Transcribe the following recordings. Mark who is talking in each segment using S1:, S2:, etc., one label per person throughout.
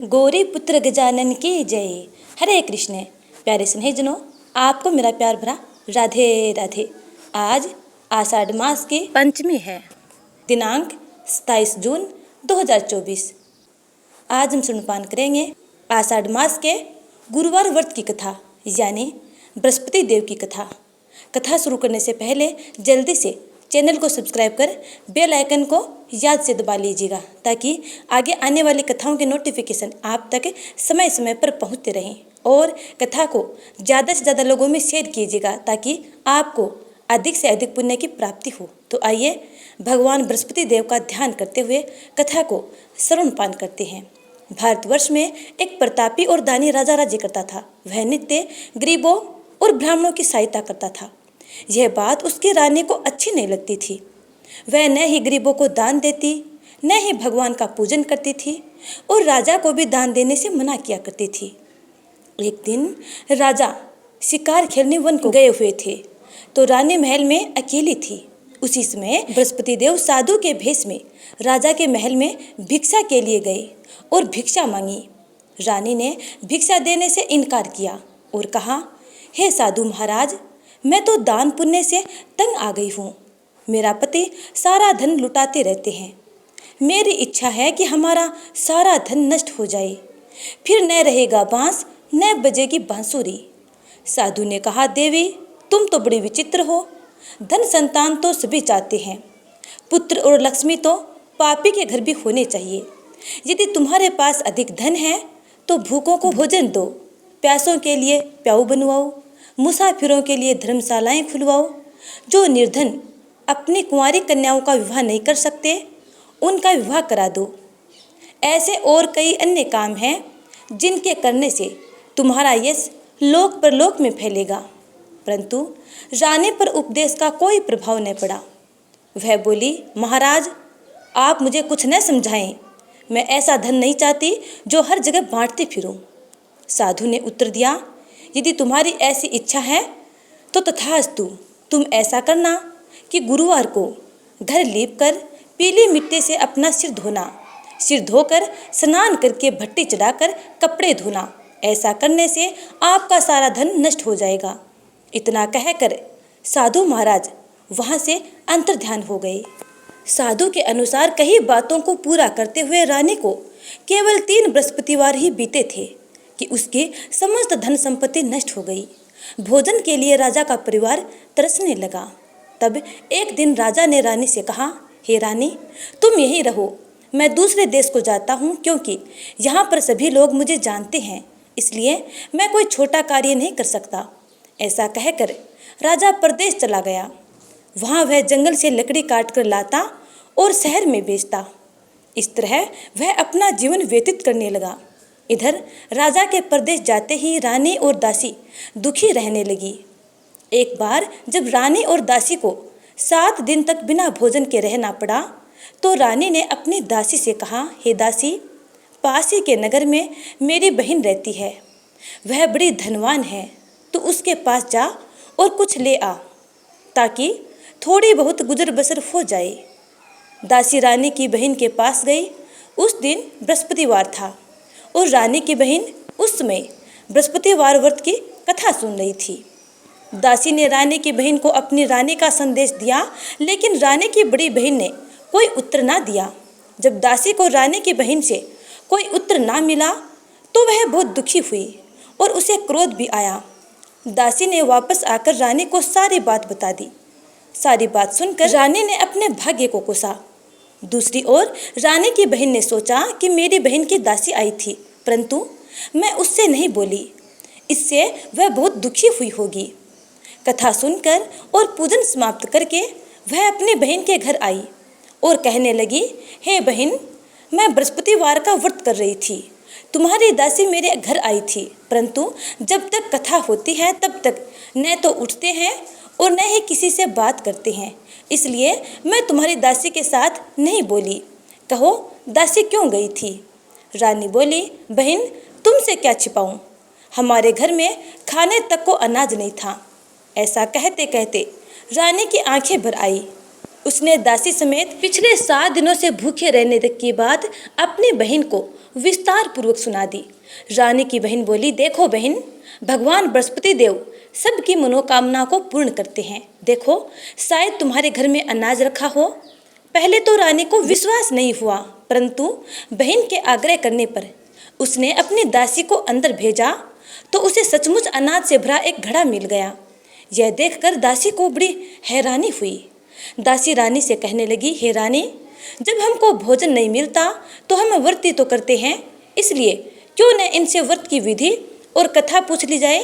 S1: गौरी पुत्र गजानन की जय। हरे कृष्ण। प्यारे स्नेहीजनों, आपको मेरा प्यार भरा राधे राधे। आज आषाढ़ मास की पंचमी है, दिनांक 27 जून 2024। आज हम सुनपान करेंगे आषाढ़ मास के गुरुवार व्रत की कथा, यानी बृहस्पति देव की कथा। कथा शुरू करने से पहले जल्दी से चैनल को सब्सक्राइब कर बेल आइकन को याद से दबा लीजिएगा, ताकि आगे आने वाली कथाओं के नोटिफिकेशन आप तक समय समय पर पहुंचते रहें। और कथा को ज़्यादा से ज़्यादा लोगों में शेयर कीजिएगा, ताकि आपको अधिक से अधिक पुण्य की प्राप्ति हो। तो आइए भगवान बृहस्पति देव का ध्यान करते हुए कथा को श्रवणपान करते हैं। भारतवर्ष में एक प्रतापी और दानी राजा राज्य करता था। वह नित्य गरीबों और ब्राह्मणों की सहायता करता था। यह बात उसकी रानी को अच्छी नहीं लगती थी। वह न ही गरीबों को दान देती, न ही भगवान का पूजन करती थी, और राजा को भी दान देने से मना किया करती थी। एक दिन राजा शिकार खेलने वन को गए हुए थे, तो रानी महल में अकेली थी। उसी समय बृहस्पति देव साधु के भेष में राजा के महल में भिक्षा के लिए गए और भिक्षा मांगी। रानी ने भिक्षा देने से इनकार किया और कहा, हे साधु महाराज, मैं तो दान पुण्य से तंग आ गई हूँ। मेरा पति सारा धन लुटाते रहते हैं। मेरी इच्छा है कि हमारा सारा धन नष्ट हो जाए, फिर न रहेगा बांस न बजेगी बांसुरी। साधु ने कहा, देवी, तुम तो बड़ी विचित्र हो। धन संतान तो सभी चाहते हैं, पुत्र और लक्ष्मी तो पापी के घर भी होने चाहिए। यदि तुम्हारे पास अधिक धन है तो भूखों को भोजन दो, प्यासों के लिए प्याऊ बनवाओ, मुसाफिरों के लिए धर्मशालाएं खुलवाओ। जो निर्धन अपनी कुंवारी कन्याओं का विवाह नहीं कर सकते, उनका विवाह करा दो। ऐसे और कई अन्य काम हैं जिनके करने से तुम्हारा यश लोक परलोक में फैलेगा। परंतु रानी पर उपदेश का कोई प्रभाव न पड़ा। वह बोली, महाराज, आप मुझे कुछ न समझाएं। मैं ऐसा धन नहीं चाहती जो हर जगह बांटती फिरूं। साधु ने उत्तर दिया, यदि तुम्हारी ऐसी इच्छा है तो तथास्तु। तुम ऐसा करना कि गुरुवार को घर लीपकर पीली मिट्टी से अपना सिर धोना, सिर धोकर स्नान करके भट्टी चढ़ाकर कपड़े धोना। ऐसा करने से आपका सारा धन नष्ट हो जाएगा। इतना कहकर साधु महाराज वहाँ से अंतर्ध्यान हो गए। साधु के अनुसार कई बातों को पूरा करते हुए रानी को केवल 3 बृहस्पतिवार ही बीते थे कि उसकी समस्त धन संपत्ति नष्ट हो गई। भोजन के लिए राजा का परिवार तरसने लगा। तब एक दिन राजा ने रानी से कहा, हे रानी, तुम यहीं रहो, मैं दूसरे देश को जाता हूँ, क्योंकि यहाँ पर सभी लोग मुझे जानते हैं, इसलिए मैं कोई छोटा कार्य नहीं कर सकता। ऐसा कहकर राजा परदेश चला गया। वहाँ वह जंगल से लकड़ी काट कर लाता और शहर में बेचता। इस तरह वह अपना जीवन व्यतीत करने लगा। इधर राजा के परदेश जाते ही रानी और दासी दुखी रहने लगी। एक बार जब रानी और दासी को 7 दिन तक बिना भोजन के रहना पड़ा, तो रानी ने अपनी दासी से कहा, हे दासी, पास ही के नगर में मेरी बहन रहती है। वह बड़ी धनवान है, तो उसके पास जा और कुछ ले आ, ताकि थोड़ी बहुत गुजर बसर हो जाए। दासी रानी की बहन के पास गई। उस दिन बृहस्पतिवार था और रानी की बहन उस समय बृहस्पतिवार व्रत की कथा सुन रही थी। दासी ने रानी की बहन को अपनी रानी का संदेश दिया, लेकिन रानी की बड़ी बहन ने कोई उत्तर ना दिया। जब दासी को रानी की बहन से कोई उत्तर ना मिला, तो वह बहुत दुखी हुई और उसे क्रोध भी आया। दासी ने वापस आकर रानी को सारी बात बता दी। सारी बात सुनकर रानी ने अपने भाग्य को कोसा। दूसरी ओर रानी की बहन ने सोचा कि मेरी बहन की दासी आई थी, परंतु मैं उससे नहीं बोली, इससे वह बहुत दुखी हुई होगी। कथा सुनकर और पूजन समाप्त करके वह अपनी बहन के घर आई और कहने लगी, हे बहन, मैं बृहस्पतिवार का व्रत कर रही थी। तुम्हारी दासी मेरे घर आई थी, परंतु जब तक कथा होती है तब तक न तो उठते हैं और न ही किसी से बात करते हैं, इसलिए मैं तुम्हारी दासी के साथ नहीं बोली। कहो, दासी क्यों गई थी? रानी बोली, बहन, तुमसे क्या छिपाऊं? हमारे घर में खाने तक को अनाज नहीं था। ऐसा कहते कहते रानी की आंखें भर आई। उसने दासी समेत पिछले 7 दिनों से भूखे रहने तक की बात अपनी बहन को विस्तार पूर्वक सुना दी। रानी की बहन बोली, देखो बहन, भगवान बृहस्पति देव सबकी मनोकामना को पूर्ण करते हैं। देखो, शायद तुम्हारे घर में अनाज रखा हो। पहले तो रानी को विश्वास नहीं हुआ, परंतु बहन के आग्रह करने पर उसने अपनी दासी को अंदर भेजा तो उसे सचमुच अनाज से भरा एक घड़ा मिल गया। यह देखकर दासी को बड़ी हैरानी हुई। दासी रानी से कहने लगी, हे रानी, जब हमको भोजन नहीं मिलता तो हम व्रत ही तो करते हैं, इसलिए क्यों न इनसे व्रत की विधि और कथा पूछ ली जाए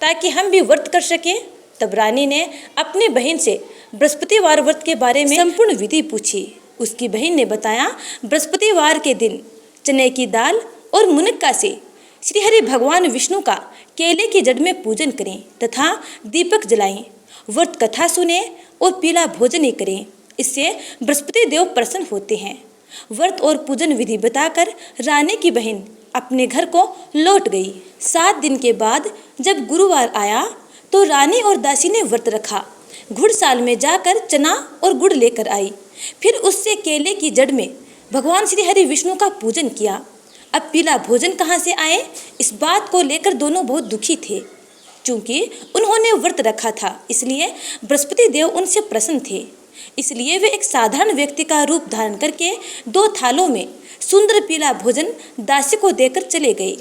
S1: ताकि हम भी व्रत कर सकें। तब रानी ने अपनी बहन से बृहस्पतिवार व्रत के बारे में संपूर्ण विधि पूछी। उसकी बहन ने बताया, बृहस्पतिवार के दिन चने की दाल और मुनक्का से श्री हरि भगवान विष्णु का केले की जड़ में पूजन करें तथा दीपक जलाएं, व्रत कथा सुने और पीला भोजन ही करें। इससे बृहस्पति देव प्रसन्न होते हैं। व्रत और पूजन विधि बताकर रानी की बहन अपने घर को लौट गई। 7 दिन के बाद जब गुरुवार आया तो रानी और दासी ने व्रत रखा। घुड़साल में जाकर चना और गुड़ लेकर आई। फिर उससे केले की जड़ में भगवान श्री हरि विष्णु का पूजन किया। अब पीला भोजन कहाँ से आए, इस बात को लेकर दोनों बहुत दुखी थे। चूंकि उन्होंने व्रत रखा था, इसलिए बृहस्पति देव उनसे प्रसन्न थे। इसलिए वे एक साधारण व्यक्ति का रूप धारण करके 2 थालों में सुंदर पीला भोजन दासी को देकर चले गए।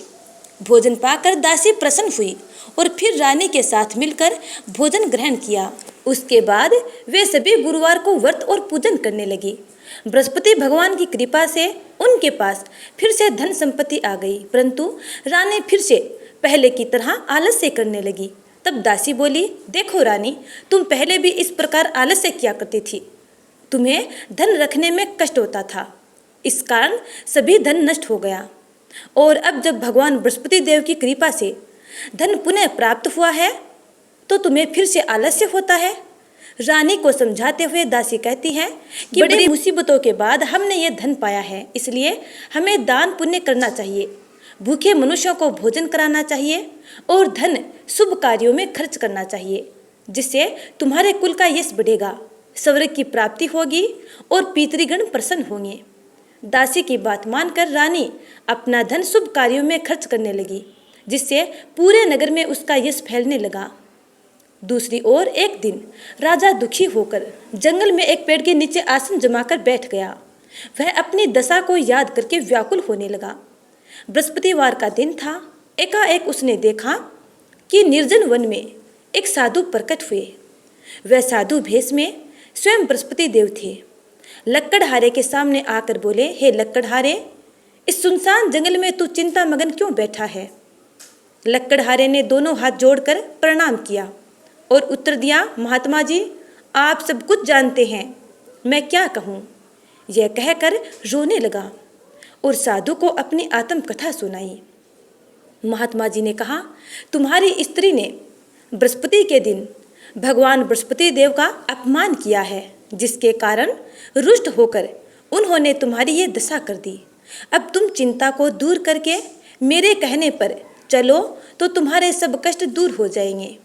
S1: भोजन पाकर दासी प्रसन्न हुई और फिर रानी के साथ मिलकर भोजन ग्रहण किया। उसके बाद वे सभी गुरुवार को व्रत और पूजन करने लगी। बृहस्पति भगवान की कृपा से उनके पास फिर से धन संपत्ति आ गई, परंतु रानी फिर से पहले की तरह आलस्य करने लगी। तब दासी बोली, देखो रानी, तुम पहले भी इस प्रकार आलस्य किया करती थी। तुम्हें धन रखने में कष्ट होता था, इस कारण सभी धन नष्ट हो गया। और अब जब भगवान बृहस्पति देव की कृपा से धन पुनः प्राप्त हुआ है तो तुम्हें फिर से आलस्य होता है। रानी को समझाते हुए दासी कहती है कि बड़ी मुसीबतों के बाद हमने ये धन पाया है, इसलिए हमें दान पुण्य करना चाहिए, भूखे मनुष्यों को भोजन कराना चाहिए और धन शुभ कार्यों में खर्च करना चाहिए, जिससे तुम्हारे कुल का यश बढ़ेगा, स्वर्ग की प्राप्ति होगी और पितृगण प्रसन्न होंगे। दासी की बात मानकर रानी अपना धन शुभ कार्यों में खर्च करने लगी, जिससे पूरे नगर में उसका यश फैलने लगा। दूसरी ओर एक दिन राजा दुखी होकर जंगल में एक पेड़ के नीचे आसन जमाकर बैठ गया। वह अपनी दशा को याद करके व्याकुल होने लगा। बृहस्पतिवार का दिन था। एकाएक उसने देखा कि निर्जन वन में एक साधु प्रकट हुए। वह साधु भेष में स्वयं बृहस्पति देव थे। लक्कड़हारे के सामने आकर बोले, हे लक्कड़हारे, इस सुनसान जंगल में तू चिंता मगन क्यों बैठा है? लक्कड़हारे ने दोनों हाथ जोड़कर प्रणाम किया और उत्तर दिया, महात्मा जी, आप सब कुछ जानते हैं, मैं क्या कहूँ। यह कहकर रोने लगा और साधु को अपनी आत्मकथा सुनाई। महात्मा जी ने कहा, तुम्हारी स्त्री ने बृहस्पति के दिन भगवान बृहस्पति देव का अपमान किया है, जिसके कारण रुष्ट होकर उन्होंने तुम्हारी ये दशा कर दी। अब तुम चिंता को दूर करके मेरे कहने पर चलो तो तुम्हारे सब कष्ट दूर हो जाएंगे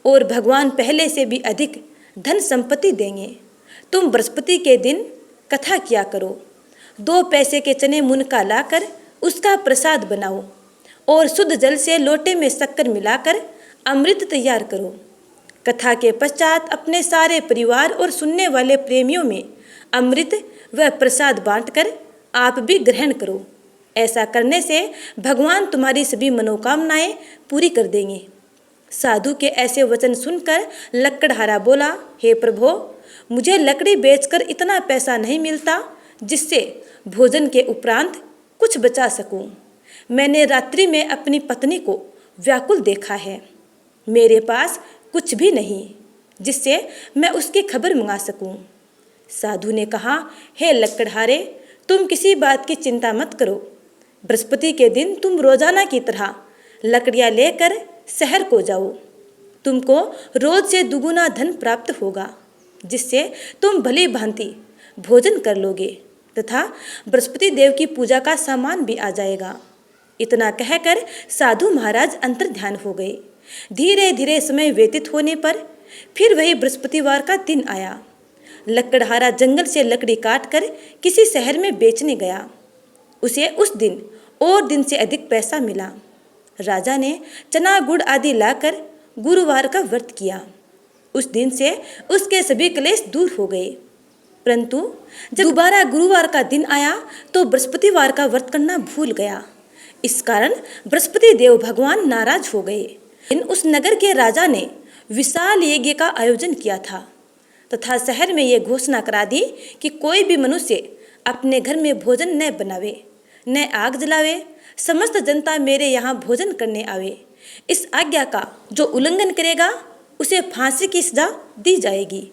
S1: और भगवान पहले से भी अधिक धन संपत्ति देंगे। तुम बृहस्पति के दिन कथा किया करो। 2 पैसे के चने मुनका लाकर उसका प्रसाद बनाओ और शुद्ध जल से लोटे में शक्कर मिलाकर अमृत तैयार करो। कथा के पश्चात अपने सारे परिवार और सुनने वाले प्रेमियों में अमृत व प्रसाद बांटकर आप भी ग्रहण करो। ऐसा करने से भगवान तुम्हारी सभी मनोकामनाएं पूरी कर देंगे। साधु के ऐसे वचन सुनकर लक्कड़हारा बोला, हे प्रभो, मुझे लकड़ी बेचकर इतना पैसा नहीं मिलता जिससे भोजन के उपरांत कुछ बचा सकूं। मैंने रात्रि में अपनी पत्नी को व्याकुल देखा है। मेरे पास कुछ भी नहीं जिससे मैं उसकी खबर मंगा सकूं। साधु ने कहा, हे लक्कड़हारे, तुम किसी बात की चिंता मत करो। बृहस्पति के दिन तुम रोजाना की तरह लकड़ियाँ लेकर शहर को जाओ। तुमको रोज से दुगुना धन प्राप्त होगा, जिससे तुम भली भांति भोजन कर लोगे तथा बृहस्पति देव की पूजा का सामान भी आ जाएगा। इतना कहकर साधु महाराज अंतर्ध्यान हो गए। धीरे धीरे समय व्यतीत होने पर फिर वही बृहस्पतिवार का दिन आया। लक्कड़हारा जंगल से लकड़ी काटकर किसी शहर में बेचने गया। उसे उस दिन और दिन से अधिक पैसा मिला। राजा ने चना गुड़ आदि लाकर गुरुवार का व्रत किया। उस दिन से उसके सभी क्लेश दूर हो गए। परंतु जब दोबारा गुरुवार का दिन आया तो बृहस्पतिवार का व्रत करना भूल गया। इस कारण बृहस्पति देव भगवान नाराज हो गए। उस नगर के राजा ने विशाल यज्ञ का आयोजन किया था तथा शहर में यह घोषणा करा दी कि कोई भी मनुष्य अपने घर में भोजन न बनावे, न आग जलावे, समस्त जनता मेरे यहाँ भोजन करने आवे। इस आज्ञा का जो उल्लंघन करेगा उसे फांसी की सजा दी जाएगी।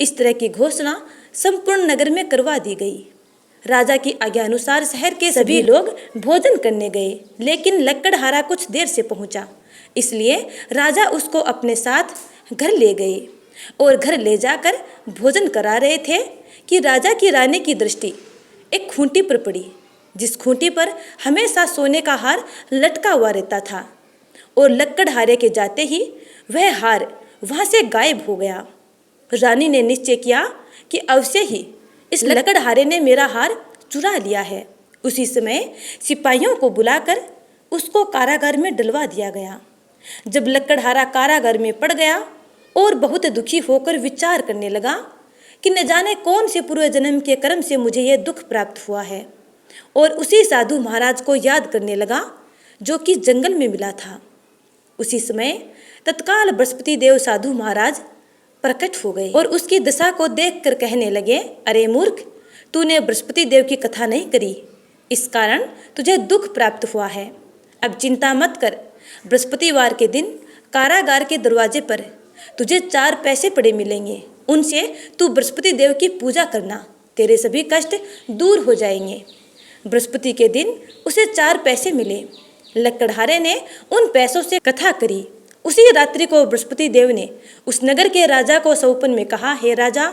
S1: इस तरह की घोषणा संपूर्ण नगर में करवा दी गई। राजा की आज्ञा अनुसार शहर के सभी लोग भोजन करने गए, लेकिन लक्कड़हारा कुछ देर से पहुंचा। इसलिए राजा उसको अपने साथ घर ले गए और घर ले जाकर भोजन करा रहे थे कि राजा की रानी की दृष्टि एक खूंटी पर पड़ी, जिस खूंटी पर हमेशा सोने का हार लटका हुआ रहता था। और लक्कड़हारे के जाते ही वह हार वहां से गायब हो गया। रानी ने निश्चय किया कि अवश्य ही इस लक्कड़हारे ने मेरा हार चुरा लिया है। उसी समय सिपाहियों को बुलाकर उसको कारागार में डलवा दिया गया। जब लक्कड़हारा कारागार में पड़ गया और बहुत दुखी होकर विचार करने लगा कि न जाने कौन से पूर्व जन्म के कर्म से मुझे यह दुख प्राप्त हुआ है, और उसी साधु महाराज को याद करने लगा जो कि जंगल में मिला था। उसी समय तत्काल बृहस्पति देव साधु महाराज प्रकट हो गए और उसकी दशा को देखकर कहने लगे, अरे मूर्ख, तूने बृहस्पति देव की कथा नहीं करी, इस कारण तुझे दुख प्राप्त हुआ है। अब चिंता मत कर, बृहस्पतिवार के दिन कारागार के दरवाजे पर तुझे 4 पैसे पड़े मिलेंगे। उनसे तू बृहस्पति देव की पूजा करना, तेरे सभी कष्ट दूर हो जाएंगे। बृहस्पति के दिन उसे 4 पैसे मिले। लक्कड़हारे ने उन पैसों से कथा करी। उसी रात्रि को बृहस्पति देव ने उस नगर के राजा को सौपन में कहा, हे राजा,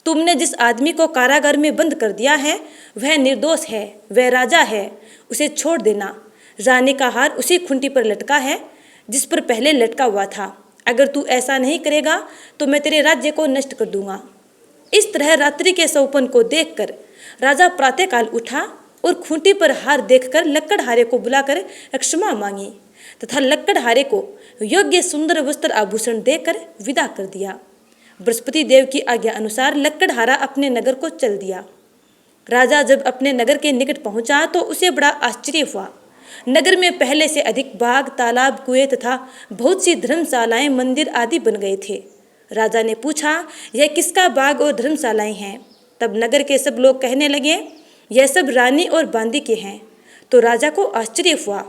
S1: तुमने जिस आदमी को कारागार में बंद कर दिया है वह निर्दोष है, वह राजा है, उसे छोड़ देना। रानी का हार उसी खूंटी पर लटका है जिस पर पहले लटका हुआ था। अगर तू ऐसा नहीं करेगा तो मैं तेरे राज्य को नष्ट कर दूंगा। इस तरह रात्रि के सौपन को देखकर राजा प्रातःकाल उठा और खूंटी पर हार देखकर लक्कड़हारे को बुलाकर क्षमा मांगी तथा लक्कड़हारे को योग्य सुंदर वस्त्र आभूषण देकर विदा कर दिया। बृहस्पति देव की आज्ञा अनुसार लक्कड़हारा अपने नगर को चल दिया। राजा जब अपने नगर के निकट पहुंचा तो उसे बड़ा आश्चर्य हुआ। नगर में पहले से अधिक बाग, तालाब, कुएं तथा बहुत सी धर्मशालाएं, मंदिर आदि बन गए थे। राजा ने पूछा, यह किसका बाग और धर्मशालाएं हैं? तब नगर के सब लोग कहने लगे, यह सब रानी और बांदी के हैं। तो राजा को आश्चर्य हुआ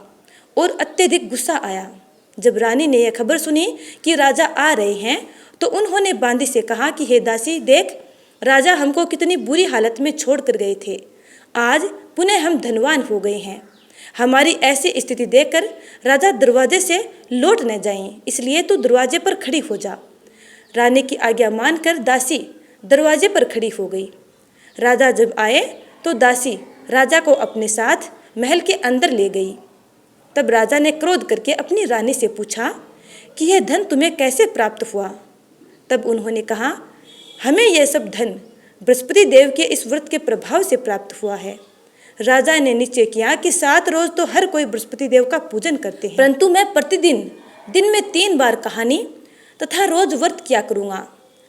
S1: और अत्यधिक गुस्सा आया। जब रानी ने यह खबर सुनी कि राजा आ रहे हैं तो उन्होंने बांदी से कहा कि हे दासी, देख, राजा हमको कितनी बुरी हालत में छोड़ कर गए थे, आज पुनः हम धनवान हो गए हैं। हमारी ऐसी स्थिति देखकर राजा दरवाजे से लौट न जाएं, इसलिए तू दरवाजे पर खड़ी हो जा। रानी की आज्ञा मानकर दासी दरवाजे पर खड़ी हो गई। राजा जब आए तो दासी राजा को अपने साथ महल के अंदर ले गई। तब राजा ने क्रोध करके अपनी रानी से पूछा कि यह धन तुम्हें कैसे प्राप्त हुआ? तब उन्होंने कहा, हमें यह सब धन बृहस्पति देव के इस व्रत के प्रभाव से प्राप्त हुआ है। राजा ने निश्चय किया कि 7 रोज तो हर कोई बृहस्पति देव का पूजन करते हैं, परंतु मैं प्रतिदिन दिन में 3 बार कहानी तथा रोज व्रत किया करूँगा।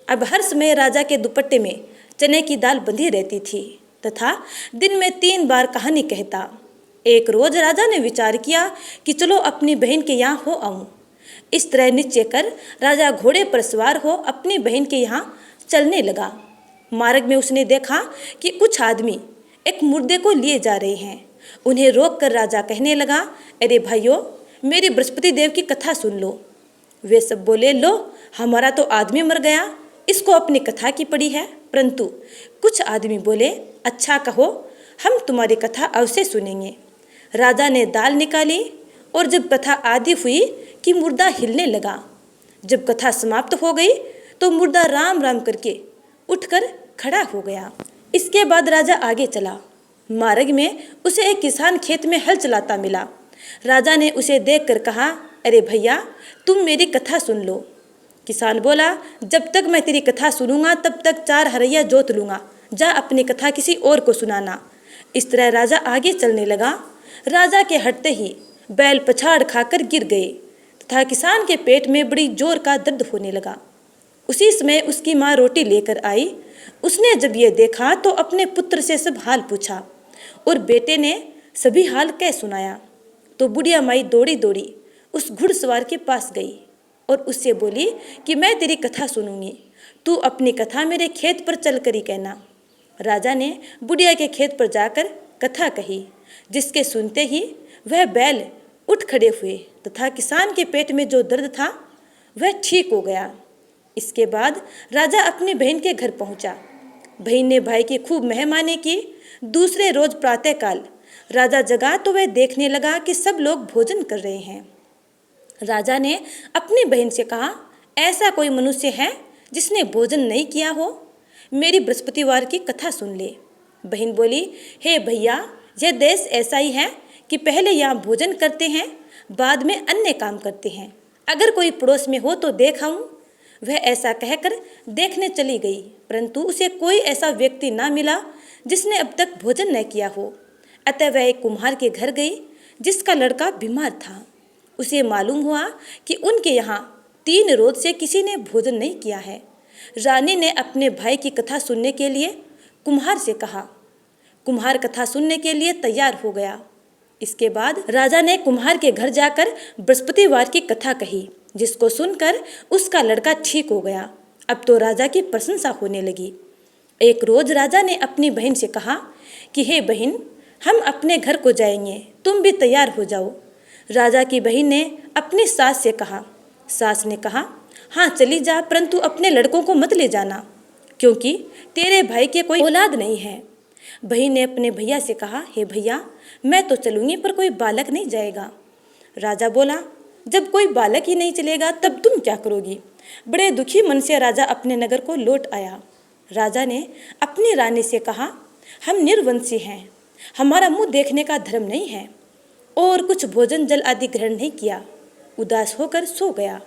S1: अब हर समय राजा के दुपट्टे में चने की दाल बंधी रहती थी तथा दिन में 3 बार कहानी कहता। एक रोज राजा ने विचार किया कि चलो अपनी बहन के यहाँ हो आऊँ। इस तरह निश्चय कर राजा घोड़े पर सवार हो अपनी बहन के यहाँ चलने लगा। मार्ग में उसने देखा कि कुछ आदमी एक मुर्दे को लिए जा रहे हैं। उन्हें रोककर राजा कहने लगा, अरे भाइयों, मेरी बृहस्पति देव की कथा सुन लो। वे सब बोले, लो, हमारा तो आदमी मर गया, इसको अपनी कथा की पड़ी है। परंतु कुछ आदमी बोले, अच्छा कहो, हम तुम्हारी कथा अवश्य सुनेंगे। राजा ने दाल निकाली और जब कथा आदि हुई कि मुर्दा हिलने लगा। जब कथा समाप्त हो गई तो मुर्दा राम राम करके उठकर खड़ा हो गया। इसके बाद राजा आगे चला। मार्ग में उसे एक किसान खेत में हल चलाता मिला। राजा ने उसे देखकर कहा, अरे भैया, तुम मेरी कथा सुन लो। किसान बोला, जब तक मैं तेरी कथा सुनूंगा तब तक 4 हरैया जोत लूँगा, जा अपनी कथा किसी और को सुनाना। इस तरह राजा आगे चलने लगा। राजा के हटते ही बैल पछाड़ खाकर गिर गए तथा किसान के पेट में बड़ी जोर का दर्द होने लगा। उसी समय उसकी माँ रोटी लेकर आई। उसने जब ये देखा तो अपने पुत्र से सब हाल पूछा और बेटे ने सभी हाल कह सुनाया। तो बुढ़िया माई दौड़ी दौड़ी उस घुड़सवार के पास गई और उससे बोली कि मैं तेरी कथा सुनूंगी, तू अपनी कथा मेरे खेत पर चल कर ही कहना। राजा ने बुढ़िया के खेत पर जाकर कथा कही, जिसके सुनते ही वह बैल उठ खड़े हुए तथा किसान के पेट में जो दर्द था वह ठीक हो गया। इसके बाद राजा अपनी बहन के घर पहुंचा। बहन ने भाई की खूब मेहमानी की। दूसरे रोज प्रातःकाल राजा जगा तो वह देखने लगा कि सब लोग भोजन कर रहे हैं। राजा ने अपनी बहन से कहा, ऐसा कोई मनुष्य है जिसने भोजन नहीं किया हो? मेरी बृहस्पतिवार की कथा सुन ले। बहन बोली, हे भैया, यह देश ऐसा ही है कि पहले यहाँ भोजन करते हैं, बाद में अन्य काम करते हैं। अगर कोई पड़ोस में हो तो देख आऊं। वह ऐसा कहकर देखने चली गई, परंतु उसे कोई ऐसा व्यक्ति ना मिला जिसने अब तक भोजन न किया हो। अतः वह एक कुम्हार के घर गई जिसका लड़का बीमार था। उसे मालूम हुआ कि उनके यहाँ 3 रोज से किसी ने भोजन नहीं किया है। रानी ने अपने भाई की कथा सुनने के लिए कुम्हार से कहा। कुम्हार कथा सुनने के लिए तैयार हो गया। इसके बाद राजा ने कुम्हार के घर जाकर बृहस्पतिवार की कथा कही, जिसको सुनकर उसका लड़का ठीक हो गया। अब तो राजा की प्रशंसा होने लगी। एक रोज राजा ने अपनी बहन से कहा कि हे बहन, हम अपने घर को जाएंगे, तुम भी तैयार हो जाओ। राजा की बहन ने अपनी सास से कहा। सास ने कहा, हाँ चली जा, परंतु अपने लड़कों को मत ले जाना, क्योंकि तेरे भाई के कोई औलाद नहीं है। बहन ने अपने भैया से कहा, हे भैया, मैं तो चलूंगी पर कोई बालक नहीं जाएगा। राजा बोला, जब कोई बालक ही नहीं चलेगा तब तुम क्या करोगी? बड़े दुखी मन से राजा अपने नगर को लौट आया। राजा ने अपनी रानी से कहा, हम निर्वंशी हैं, हमारा मुंह देखने का धर्म नहीं है, और कुछ भोजन जल आदि ग्रहण नहीं किया। उदास होकर सो गया।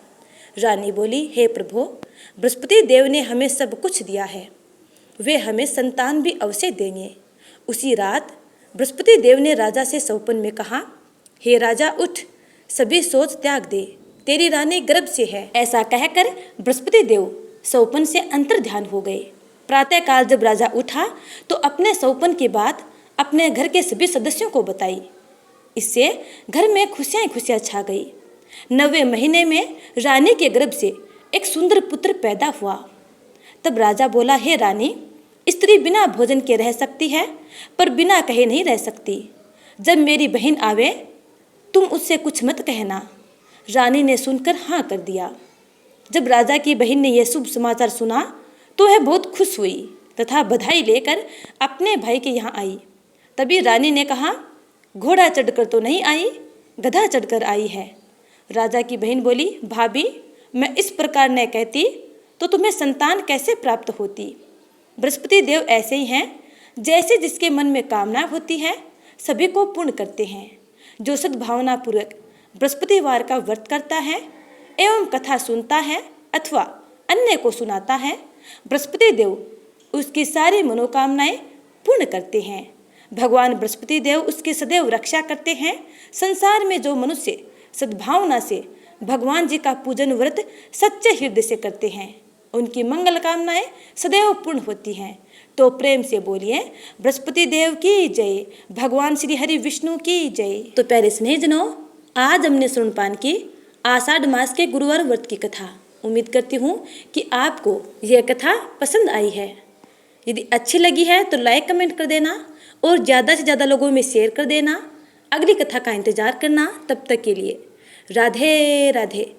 S1: रानी बोली, हे प्रभु, बृहस्पति देव ने हमें सब कुछ दिया है, वे हमें संतान भी अवश्य देंगे। उसी रात बृहस्पति देव ने राजा से सौपन में कहा, हे राजा उठ, सभी सोच त्याग दे, तेरी रानी गर्भ से है। ऐसा कहकर बृहस्पति देव सौपन से अंतर ध्यान हो गए। प्रातःकाल जब राजा उठा तो अपने सौपन की बात अपने घर के सभी सदस्यों को बताई। इससे घर में खुशियां खुशियां छा गई। 9वें महीने में रानी के गर्भ से एक सुंदर पुत्र पैदा हुआ। तब राजा बोला, हे रानी, स्त्री बिना भोजन के रह सकती है, पर बिना कहे नहीं रह सकती। जब मेरी बहन आवे तुम उससे कुछ मत कहना। रानी ने सुनकर हाँ कर दिया। जब राजा की बहन ने यह शुभ समाचार सुना तो वह बहुत खुश हुई तथा बधाई लेकर अपने भाई के यहाँ आई। तभी रानी ने कहा, घोड़ा चढ़कर तो नहीं आई, गधा चढ़कर आई है। राजा की बहन बोली, भाभी, मैं इस प्रकार न कहती तो तुम्हें संतान कैसे प्राप्त होती? बृहस्पति देव ऐसे ही हैं, जैसे जिसके मन में कामना होती है सभी को पूर्ण करते हैं। जो सद्भावना पूर्वक बृहस्पतिवार का व्रत करता है एवं कथा सुनता है अथवा अन्य को सुनाता है, बृहस्पति देव उसकी सारी मनोकामनाएं पूर्ण करते हैं। भगवान बृहस्पति देव उसकी सदैव रक्षा करते हैं। संसार में जो मनुष्य सद्भावना से भगवान जी का पूजन व्रत सच्चे हृदय से करते हैं, उनकी मंगल कामनाएं सदैव पूर्ण होती हैं। तो प्रेम से बोलिए, बृहस्पति देव की जय, भगवान श्री हरि विष्णु की जय। तो प्यारे स्नेहजनों, आज हमने श्रवणपान की आषाढ़ मास के गुरुवार व्रत की कथा। उम्मीद करती हूँ कि आपको यह कथा पसंद आई है। यदि अच्छी लगी है तो लाइक कमेंट कर देना और ज़्यादा से ज़्यादा लोगों में शेयर कर देना। अगली कथा का इंतजार करना। तब तक के लिए राधे राधे।